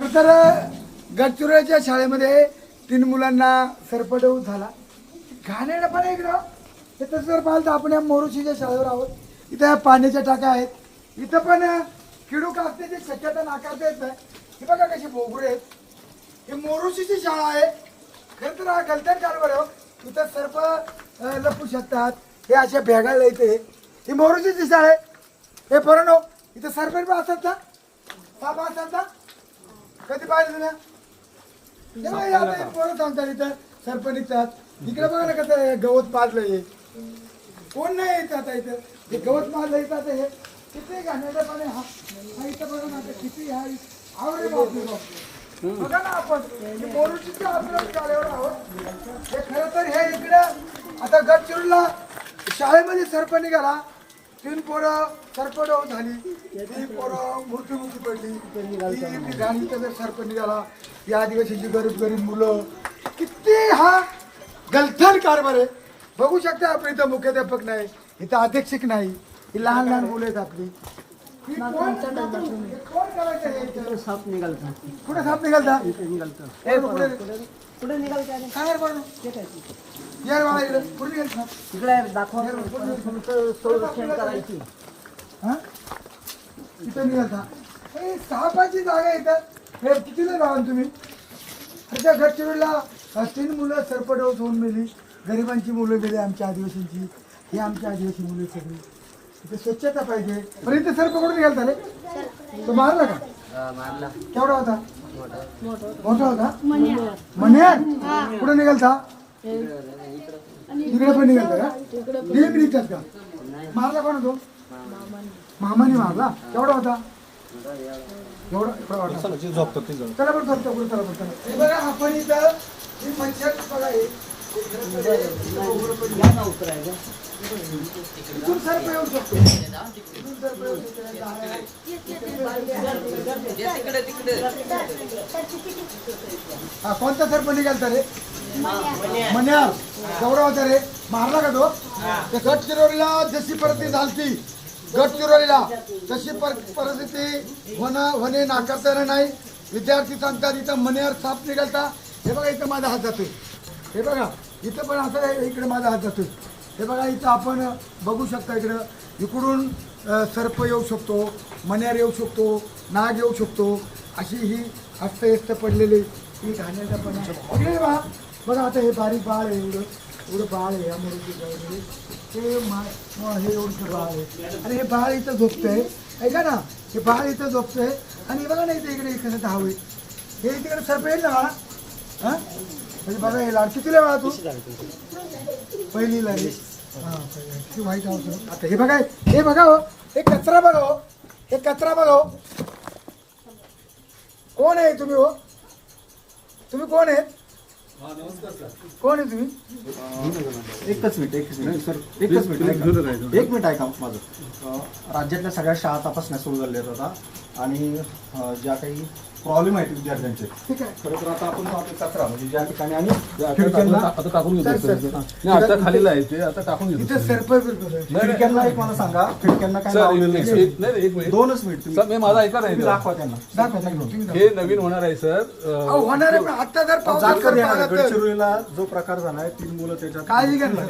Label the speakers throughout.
Speaker 1: खर तर गडचिरोलीच्या शाळेमध्ये 3 मुलांना सरपटवून झाला. घाणेरडा पण इकडं हे तसं जर पाहिलं तर आपण या मोरुशीच्या शाळेवर आहोत. इथं या पाण्याच्या टाक्या आहेत. इथं पण किडूक असण्याची शक्यता नाकारता येत नाही. हे बघा कशी बोगुडे आहेत. हे मोरुशीची शाळा आहे. खरं तर हा गलथान कारभार आहे. इथं सर्प लपू शकतात. हे अशा भेगायला येते. ही मोरुशीची शाळा आहे. हे पोरांनो इथं सरपंच पण असतात ना, साप असतात ना, कधी पाहिजे तुला? पोरं सांगतात इथं सरपंच निघतात. इकडे बघा ना कसं गवत पाजलंय. कोण नाही येत आता इथं. हे गवत पाजलं येतात. हे किती घाणेरडं पाणी. हा इथं बघा ना आता किती हा आवडे बापरे बाप. बघा ना आपण मोरुशीच्या आपल्या शाळेवर आहोत. हे खरं तर हे इकडे आता गडचिरोलीला शाळेमध्ये सरपंच निघाला. 3 पोरं सरपटव झाली. 3 पोरं मृत्युमुखी पडली. ती गाणीचा जर सरपंच निघाला. या आदिवासीची गरीब मुलं किती हा गलथान कारभार आहे. बघू शकता आपण इथं मुख्याध्यापक नाही, इथं अध्यक्षक नाही, ही लहान मुलं आहेत आपली. कोण करायचं?
Speaker 2: साप निघालता.
Speaker 1: कुठे साप निघालता?
Speaker 2: कुठे निघालता?
Speaker 1: काय बरं यार बाळा इकडे कुठे निघाल साप?
Speaker 2: इकडे दाखवा. संरक्षण करायची.
Speaker 1: हा इथं निघालता. हे सापाची जागा येतात. हे कितीला राहा तुम्ही? त्या गडचिरोलीला 3 मुलं सरपटवत होऊन मेली. गरिबांची मुलं गेली आमच्या आदिवासींची. ही आमच्या आदिवासी मुलं सगळी. इथे स्वच्छता पाहिजे. पण इथे सर्प कुठून निघालता रे? तो मारला का?
Speaker 2: मारला.
Speaker 1: केवढा होता? मोठा होता. मन्यार कुठं निघालता? इकडे पण निघालता का? नेहमी निघतात का? मारला कोण होतो? मामाने मारला. केवढा होता? एवढा वाटला. चला पण झोपतो. हे बघा आपण इथं ही मच्छर बघा हे. इथून सर्प येऊ शकतो. हा कोणता सर्प निघालता रे? मन्यार. केवढा होता रे? मारला का तो? गडचिरोलीला जशी परिस्थिती झाली, गडचिरोलीला तशी परिस्थिती होणे नाकारता येणार नाही. विद्यार्थी सांगतात इथं मन्यार साप निघालता. हे बघा इथं माझा हात जातोय. हे बघा इथं पण असं आहे. इकडे माझा हात जातोय. हे बघा इथं आपण बघू शकता. इकडं इकडून सर्प येऊ शकतो, मन्यार येऊ शकतो, नाग येऊ शकतो. अशी ही अस्तव्यस्त पडलेली ही घाणेरडापणा. इकडे बघा आता हे बारीक बाळ आहे. एवढं बाळ आहे. यामध्ये हे एवढं बाळ आहे. आणि हे बाळ इथं झोपतंय. ऐका ना हे बाळ इथं झोपतंय. आणि बघा ना इथे इकडे कसं धाव आहे. हे तिकडे सर्प येईल ना बाळा. हां म्हणजे बघा हे लाड कितीला बाळा तू? पहिलीला आहे. हां किती वाईट आवडतं. आता हे बघा हो. हे कचरा बघा हो. हे कचरा बघा हो. कोण आहे तुम्ही हो? तुम्ही कोण आहेत? कोण आहे तुम्ही?
Speaker 3: एकच मिनिट ऐका माझं. राज्यातल्या सगळ्या शाळा तपासण्या सुरू झाल्या होता आणि ज्या काही प्रॉब्लेम आहेत विद्यार्थ्यांचे
Speaker 1: ठीक आहे.
Speaker 3: खरं तर आता आपण पाहतो कचरा म्हणजे ज्या ठिकाणी आणि
Speaker 4: आता टाकून घेतो. आता खालीला आहे ते आता टाकून घेतो.
Speaker 1: इथं सर्प
Speaker 3: खिडक्यांना एक मला सांगा, खिडक्यांना काय लावलेलं नाही.
Speaker 4: एक मिनिट
Speaker 3: 2च मिनिट
Speaker 4: सर, मी माझा ऐका नाही.
Speaker 3: दाखवा त्यांना.
Speaker 4: हे नवीन होणार आहे सर.
Speaker 1: होणार आहे. पण आता जर
Speaker 3: गडचिरोलीला जो प्रकार झालाय 3 मुलं त्याच्यात
Speaker 1: काळजी घेणार.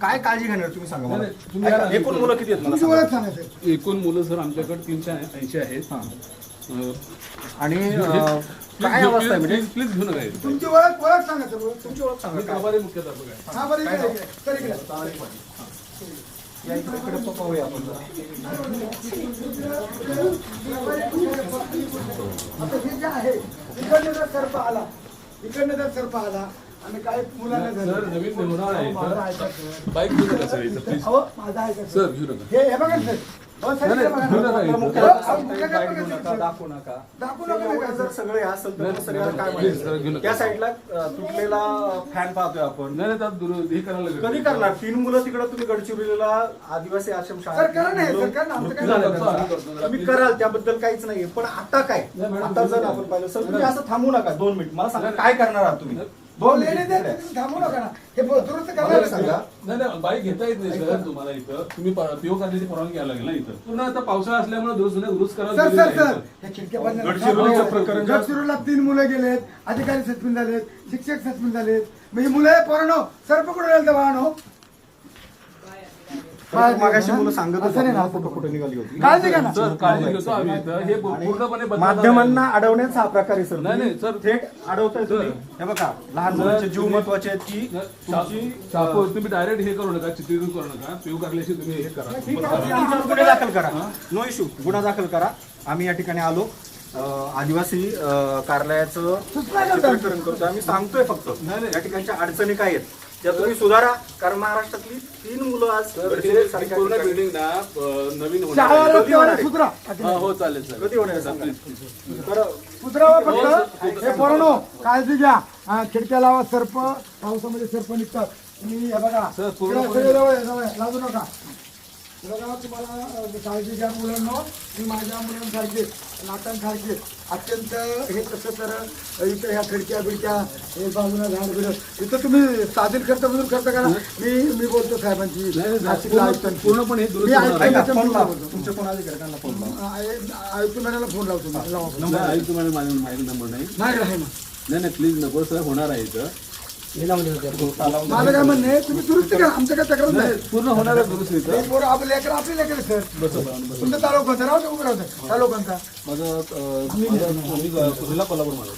Speaker 3: काय काळजी घेणार तुम्ही सांगा मला.
Speaker 4: तुम्ही
Speaker 3: ऐका, एकूण मुलं किती आहेत मला
Speaker 1: तुमची
Speaker 3: सांगा.
Speaker 1: ओळख सांगा साहेब.
Speaker 4: एकूण मुलं सर आमच्याकडे 380 आहेत.
Speaker 3: आणि काय अवस्था आहे म्हणजे
Speaker 4: प्लीज घेऊ नका.
Speaker 1: तुमची ओळख सांगा सर.
Speaker 3: तुमची ओळख सांगा.
Speaker 4: मी कारभारी मुख्याध्यापक आहे.
Speaker 1: हा बरं इकडे सर इकडे.
Speaker 3: या इकडे पाहूया आपण.
Speaker 1: आता हे जे आहे इकडनं जर सर्प आला आणि काही मुलांना
Speaker 4: सर
Speaker 1: झालं.
Speaker 4: नवीन होणार आहे.
Speaker 1: माझं ऐका
Speaker 4: बाईक घेऊ नका सर इथं प्लीज.
Speaker 1: अहो माझं ऐका
Speaker 4: सर घेऊ नका.
Speaker 1: हे बघा सर. हो सर इकडे बघा.
Speaker 4: घेऊ नका इथं.
Speaker 3: दाखवू नका.
Speaker 1: दाखवू नका
Speaker 3: एवढं जर सगळे असेल तर सगळ्याला काय
Speaker 4: प्लीज सर घेऊ
Speaker 3: म्हणायचं.
Speaker 4: नका.
Speaker 3: त्या साईडला तुटलेला फॅन पाहतोय आपण.
Speaker 4: नाही त्यात हे करायला लागेल.
Speaker 3: कधी करणार? 3 मुलं तिकडे तुम्ही गडचिरोलीला आदिवासी आश्रम
Speaker 1: सर करा नाही सर करा ना. आमचं काय
Speaker 3: झालं
Speaker 1: झालं?
Speaker 3: त्यांचं. तुम्ही कराल त्याबद्दल काहीच नाहीये. पण आता काय? आता जर आपण पाहिलं सर तुम्ही असं थांबू नका 2 मिनिट. मला सांगा काय करणार आहात तुम्ही?
Speaker 1: भाऊ लेणे दे, तुम्ही थांबू नका ना. हे दुरुस्त करायला सांगा.
Speaker 4: नाही बाईक घेता येत नाही सर तुम्हाला इथं. तुम्ही पीओ करण्याची परवानगी घ्यायला लागेल ना इथं. पूर्ण आता पावसाळा असल्यामुळे दुरुस्त करायला
Speaker 1: सर
Speaker 4: दिलेलं
Speaker 1: सर
Speaker 4: आहे
Speaker 1: सर
Speaker 4: इथं.
Speaker 1: हे खिडक्या बंद करा.
Speaker 4: गडचिरोलीचं प्रकरण-
Speaker 1: गडचिरोलीला 3 मुलं गेलेत, अधिकारी सस्पेंड झालेत, शिक्षक सस्पेंड झालेत. म्हणजे मुलं आहे पोरांनो, सर पकडून राहिले बाळांनो.
Speaker 3: मागाशी मुलं सांगत
Speaker 1: असं नाही ना.
Speaker 3: होते कुठे निघाली होती.
Speaker 1: काळजी घ्या ना.
Speaker 4: सर काळजी घेतो आम्ही इथं. हे पूर्णपणे बदलणार
Speaker 3: माध्यमांना अडवण्याचा हा प्रकार आहे सर.
Speaker 4: नाही, नाही, सर.
Speaker 3: थेट अडवताय तुम्ही. हे बघा लहान मुलांचे जीव महत्वाचे आहेत की तुमची
Speaker 4: शापूर तुम्ही डायरेक्ट हे करू नका, चित्रीकरण करू नका. पीओ करल्याशी तुम्ही हे करा.
Speaker 3: आमच्यावर गुन्हे दाखल करा. नो इश्यू, गुन्हा दाखल करा. आम्ही या ठिकाणी आलो आदिवासी कार्यालयाचं चित्रीकरण करतो. आम्ही सांगतोय फक्त या ठिकाणच्या अडचणी काय आहेत त्या तुम्ही सुधारा. कारण महाराष्ट्रातली 3 मुलं आज गडचिरोलीसारख्या
Speaker 4: पूर्ण
Speaker 3: ठिकाणी-
Speaker 4: बिल्डिंग ना नवीन होणार
Speaker 1: शाळा
Speaker 4: आहे.
Speaker 1: रस्त्यावर सुधरा.
Speaker 4: हो चालेल सर.
Speaker 3: कधी होणार आहे सांगा. तर
Speaker 1: सुधरावा फक्त. हे पोरांनो काळजी घ्या. खिडक्या लावा. सर्प पावसामध्ये सर्प निघतात. तुम्ही हे बघा
Speaker 4: सर,
Speaker 1: इकडे सगळे जवळ लाजू नका. बघा तुम्हाला काळजी घ्या मुलांनो. मी माझ्या मुलांसारखे नातांसारखे अत्यंत हे कसं तर इथं ह्या खिडक्या बिडक्या हे बाजूला झाड बिड इथं तुम्ही साधील करता मजूर करता का. मी बोलतो साहेबांची नाशिकला आयुक्तांची.
Speaker 4: पूर्णपणे हे
Speaker 1: मी
Speaker 4: दुरुस्त होणार आहे.
Speaker 1: आयुक्तांच्या
Speaker 3: फोन लावा.
Speaker 1: बोलतो.
Speaker 3: तुमच्या कोण अधिकाऱ्यांना फोन लावा.
Speaker 1: आयुक्त मॅडमला फोन लावतो मी. लावा फोन.
Speaker 4: नाही, आई तुम्हाला माझा नंबर नाही.
Speaker 1: नाही आहे ना.
Speaker 4: नाही प्लीज नको सर, होणार आहे इथं.
Speaker 1: माझं काय म्हणणं आहे तुम्ही दुरुस्त करा. आमचं काय तक्रार नाही.
Speaker 4: पूर्ण होणार आहे दुरुस्त इथं.
Speaker 1: हे पोरं आपले लेकर आपले लेकर सर. तुमचा तालुका राहू दे उभं राहू दे. तालुकांचा
Speaker 4: माझं सुशीला कोल्हापूर मला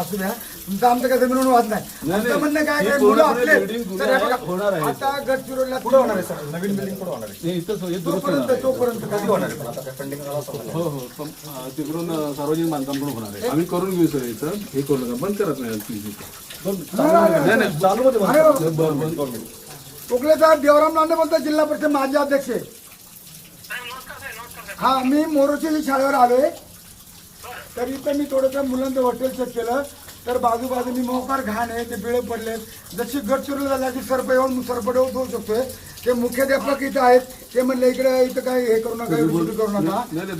Speaker 1: असू द्या. तुमचं आमचं काय जमीन वाद नाही.
Speaker 4: नाही.
Speaker 1: आमचं म्हणणं काय
Speaker 4: ही
Speaker 1: काय मुलं
Speaker 4: पूर्णपणे
Speaker 1: आपले
Speaker 4: building जुनी
Speaker 1: सर, हे
Speaker 4: आहे,
Speaker 1: बघा,
Speaker 4: होणार आहे.
Speaker 1: आता गडचिरोलीला
Speaker 3: कुठं होणार आहे सर? नवीन बिल्डिंग कुठं होणार आहे?
Speaker 4: हे इथं हे दुरुस्त होणार आहे.
Speaker 1: तोपर्यंत
Speaker 3: कधी होणार आहे? पण आता काय फंडिंग झालं असं
Speaker 4: हो हो तिकडून सार्वजनिक बांधकाम होणार आहे. आम्ही करून घेऊ सर इथं. हे करू नका, बंद करत नाही प्लीज इथं. नाही नाही
Speaker 3: चालू मध्ये
Speaker 1: अरे बाबा. कोकळे साहेब देवराम लांडे बोलतो, जिल्हा परिषद माजी अध्यक्ष. हा मी मोरोची शाळेवर आलोय. तर इथं मी थोडंसं मुलांचं हॉटेल चेक केलं तर बाजूबाजूनी मोकार घाण आहे. ते बिळे पडलेत. जशी गडचिरोली झाला की सरप येऊन होऊ शकतोय. ते मुख्याध्यापक इथं आहेत. ते म्हणले इथं काय हे करू नका, एवढी करू नका.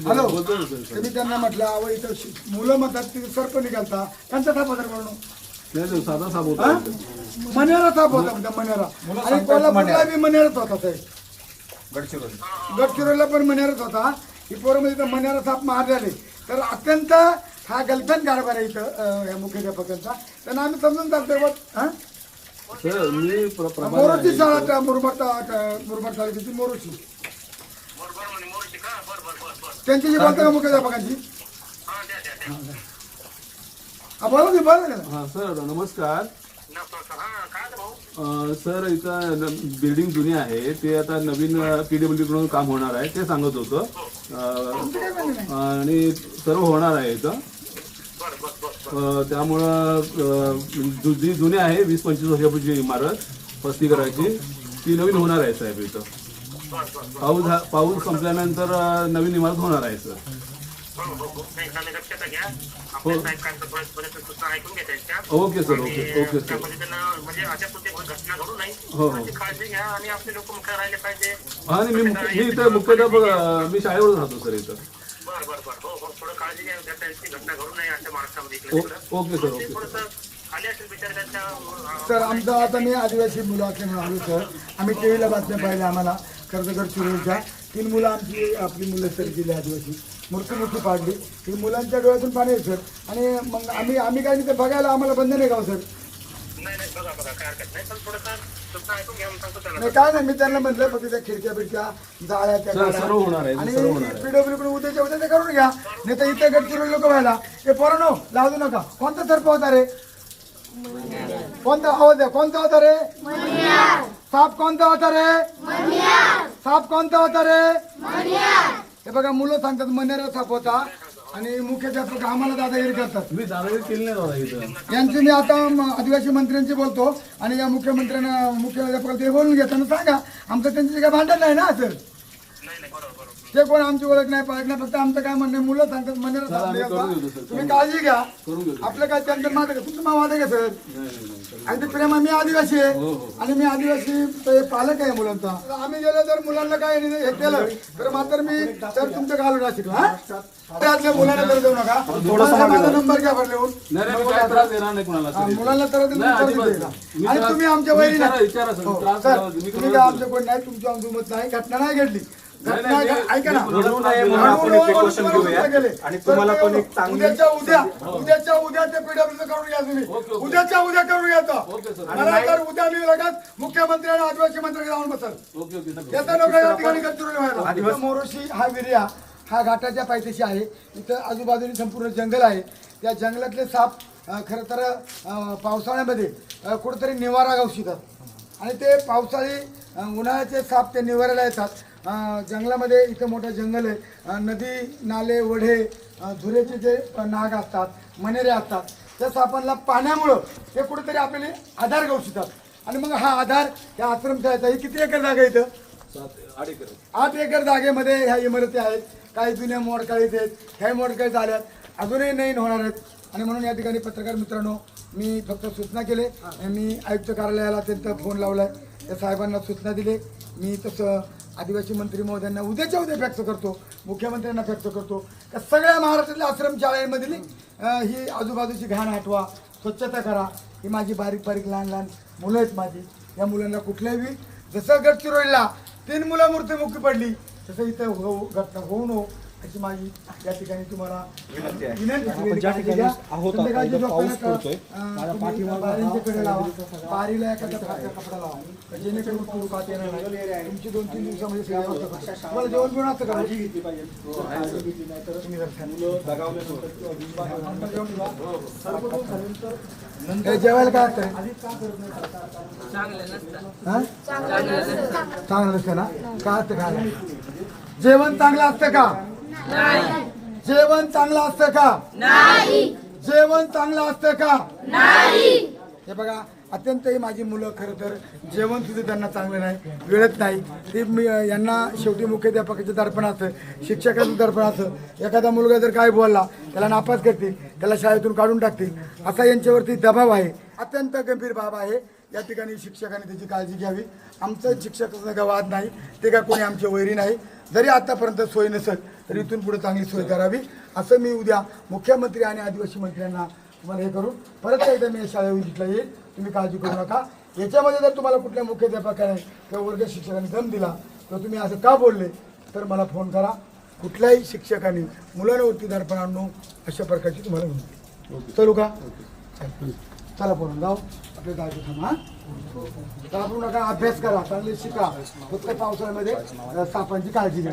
Speaker 1: हॅलो तर मी त्यांना म्हटलं अहो इथं मुलं म्हणतात तिथे सर्प निघालता त्यांचा थाप होता म्हणून
Speaker 4: नाही साधा साप होता.
Speaker 1: मनेरा थाप होता म्हणता मनेरा. आणि कोल्हापूरला बी मनेराच होता साहेब. गडचिरोलीला पण मनेराच होता. ही पोरं इथं मनेरा थाप मारले. तर अत्यंत हा गलफेन कारभार आहे इथं या मुख्याध्यापकांचा. त्यांना आम्ही समजून सांगतोय
Speaker 4: सर मी
Speaker 1: मोरोची शाळा मुरबाड तालुक्याची मोरोची त्यांची जी बोलता का मुख्याध्यापकांची. बोला की बोला.
Speaker 4: हा सर नमस्कार. सर इथं बिल्डिंग जुनी आहे. ते आता नवीन PWD कडून काम होणार आहे ते सांगत होतं. आणि सर्व होणार आहे इथं. त्यामुळं जी जुनी आहे 20-25 वर्षापूर्वीची इमारत वसतिगृहाची ती नवीन होणार आहे साहेब इथं. पाऊस संपल्यानंतर नवीन इमारत होणार आहे sir. Okay sir okay sir. हो हो आणि मी इथं मुख्याध्यापक मी शाळेवर राहतो सर इथं. Okay sir okay.
Speaker 1: तर आमचं आता मी आदिवासी मुलं असल्यामुळे आलो सर. आम्ही टीव्हीला बातम्या पाहिल्या. आम्हाला कर्जगड चिरोलीच्या 3 मुलं आपली मुलं सर गेली आदिवासी मृत्युमुखी पाडली. ही मुलांच्या डोळ्यातून पाणी आहे सर. आणि मग आम्ही काय नाही ते बघायला आम्हाला बंधन आहे का सर. नाही काय नाही मी त्यांना म्हटलं फक्त त्या खिडक्या बिडक्या जाळ्या त्या
Speaker 4: सर सर्व होणार आहे
Speaker 1: आणि
Speaker 4: सर्व होणार आहे.
Speaker 1: PWD कडून उद्याच्या उद्या ते करून घ्या. नाही तर इथे गडचिरोली लोक व्हायला हे पोरांनो लावू नका. कोणता सर्प होता रे. कोणता आवाज आहे. कोणता होता रे. साप कोणता होता रे. साप कोणता होता रे. हे बघा मुलं सांगतात मनेरा साप होता. आणि मुख्याध्यापक आम्हाला दादागिरी करतात.
Speaker 4: मी दादागिरी केली नाही दादा इथं.
Speaker 1: यांची मी आता आदिवासी मंत्र्यांची बोलतो आणि या मुख्यमंत्र्यांना मुख्याध्यापकाला ते बोलून घेताना सांगा आमचं त्यांची काय भांडण नाही ना सर. ते कोण आमची ओळख नाही पाळख नाही, फक्त आमचं काय म्हणणं आहे, मुलं सांगतात म्हणण्याला
Speaker 4: चला,
Speaker 1: साथ
Speaker 4: आम्ही
Speaker 1: नाही
Speaker 4: करून
Speaker 1: घालता.
Speaker 4: घेतो, सर.
Speaker 1: तुम्ही काळजी घ्या,
Speaker 4: करून घेतो.
Speaker 1: आपलं काय त्यांचं माझं का तुमचं माव आहे का सर?
Speaker 4: नाही.
Speaker 1: आणि ते प्रेमा मी आदिवासी आहे
Speaker 4: हो, हो.
Speaker 1: आणि मी आदिवासी ते पालक आहे मुलांचा. आम्ही गेलो जर मुलांना काय हे केलं तर मात्र मी तर तुमचं घालून राहशील हा त्यातल्या मुलांना तर देऊ नका. माझा नंबर घ्या बरं लिहून.
Speaker 4: नाही नाही, मी काय त्रास देणार नाही कोणाला
Speaker 1: हा,
Speaker 4: सर.
Speaker 1: मुलांना तर
Speaker 4: नाही, अजिबात नाही. मी
Speaker 1: आणि
Speaker 4: त्रास-
Speaker 1: तुम्ही आमच्या वैरी
Speaker 4: विचारा-
Speaker 1: नाही.
Speaker 4: विचारा सर,
Speaker 1: हो,
Speaker 4: त्रास
Speaker 1: सर,
Speaker 4: मी
Speaker 1: तुम्ही
Speaker 4: करून
Speaker 1: काय
Speaker 4: देतो.
Speaker 1: आमचं कोण नाही, तुमची आमची उमत नाही, घटना नाही घडली.
Speaker 4: नाही,
Speaker 1: घटना
Speaker 4: नाही,
Speaker 1: ऐका ना,
Speaker 4: मी-
Speaker 3: घडू नये म्हणून आपण एक precaution घेऊया आणि तुम्हाला पण एक चांगली
Speaker 1: उद्याच्या उद्या ते पीडब्ल्यूचं करून घ्या तुम्ही.
Speaker 4: ओके.
Speaker 1: उद्याच्या उद्या करून घ्या तो.
Speaker 4: Okay sir.
Speaker 1: मला तर उद्या मी लगेच मुख्यमंत्री आणि आदिवासी मंत्री जाऊन बसल.
Speaker 4: Okay okay sir.
Speaker 1: याचा नको या ठिकाणी गडचिरोली व्हायला. इथं मोरोशी हा विर्या हा घाटाच्या पायथ्याशी आहे. इथं आजूबाजूने संपूर्ण जंगल आहे. त्या जंगलातले साप खरं तर पावसाळ्यामध्ये कुठेतरी निवारा गावशितात आणि ते पावसाळी उन्हाळ्याचे साप ते निवाऱ्याला येतात. जंगलामध्ये इथं मोठं जंगल आहे. नदी नाले ओढे झुऱ्याचे जे नाग असतात, मनेरे असतात, त्या सापांना पाण्यामुळं ते कुठेतरी आपल्याला आधार गावशितात आणि मग हा आधार या आश्रमशाळेचा ही किती एकर जागा आहे इथं?
Speaker 4: 8 एकर.
Speaker 1: 8 एकर जागेमध्ये ह्या इमारती आहेत. काही जुन्या मोडकाळीत आहेत, काही मोडकाळीत आल्यात, अजूनही नवीन होणार आहेत. आणि म्हणून या ठिकाणी पत्रकार मित्रांनो मी फक्त सूचना केले. मी आयुक्त कार्यालयाला त्यांचा फोन लावलाय, त्या साहेबांना सूचना दिली. मी तसं आदिवासी मंत्री महोदयांना उद्याच्या उद्या फॅक्स करतो, मुख्यमंत्र्यांना फॅक्स करतो का सगळ्या महाराष्ट्रातल्या आश्रम शाळेमधील ही आजूबाजूची घाण हटवा, स्वच्छता करा. ही माझी बारीक बारीक लहान लहान मुलं आहेत माझी. या मुलांना कुठल्याही जसं गडचिरोलीला 3 मुलं मृत्युमुखी पडली तसं इथं घटना होऊ नको अशी माझी या ठिकाणी तुम्हाला
Speaker 3: विनंती आहे.
Speaker 1: विनंती
Speaker 3: आपण ज्या ठिकाणी आहोत आता, इथं पाऊस पडतोय. माझ्या
Speaker 1: बारींच्याकडे लावा, बारीला एखादा कपडा लावा जेणेकरून तुरुकात येणार नाही. तुमची 2-3 दिवसामध्ये सेवा होतं. तुम्हाला जेवण घेऊन असतं का? हे जेवायला काय असतं? हा? चांगलं नसतं ना? काय असतं काय? जेवण चांगलं असतं का? जेवण चांगलं असतं का? जेवण चांगलं असतं का? हे बघा अत्यंत ही माझी मुलं खरं तर जेवण सुद्धा त्यांना चांगलं नाही, वेळत नाही. ते मी यांना शेवटी मुख्याध्यापकाचं दर्पण असतं, शिक्षकाचं दर्पण असतं. एखादा मुलगा जर काय बोलला त्याला नापास करतील, त्याला शाळेतून काढून टाकतील, असा यांच्यावरती दबाव आहे. अत्यंत गंभीर बाब आहे. या ठिकाणी शिक्षकांनी त्याची काळजी घ्यावी. आमचं शिक्षकाचं काय वाद नाही, ते काय कोणी आमचे वैरी नाही. जरी आतापर्यंत सोय नसेल तर इथून पुढे चांगली सोय करावी असं मी उद्या मुख्यमंत्री आणि आदिवासी मंत्र्यांना तुम्हाला हे करून परत एकदा मी शाळा व्हिजिटला येईल. तुम्ही काळजी करू नका. याच्यामध्ये जर तुम्हाला कुठल्या मुख्याध्यापकाने किंवा वर्ग शिक्षकाने दम दिला तर तुम्ही असं का बोलले तर मला फोन करा. कुठल्याही शिक्षकाने मुलांवरती दर्पण आणू अशा प्रकारची तुम्हाला विनंती. चलू का? चला बोलून जाऊ आपल्या जागी थांबा. घाबरू नका, अभ्यास करा, चांगले शिका. फक्त पावसाळ्यामध्ये सापांची काळजी घ्या.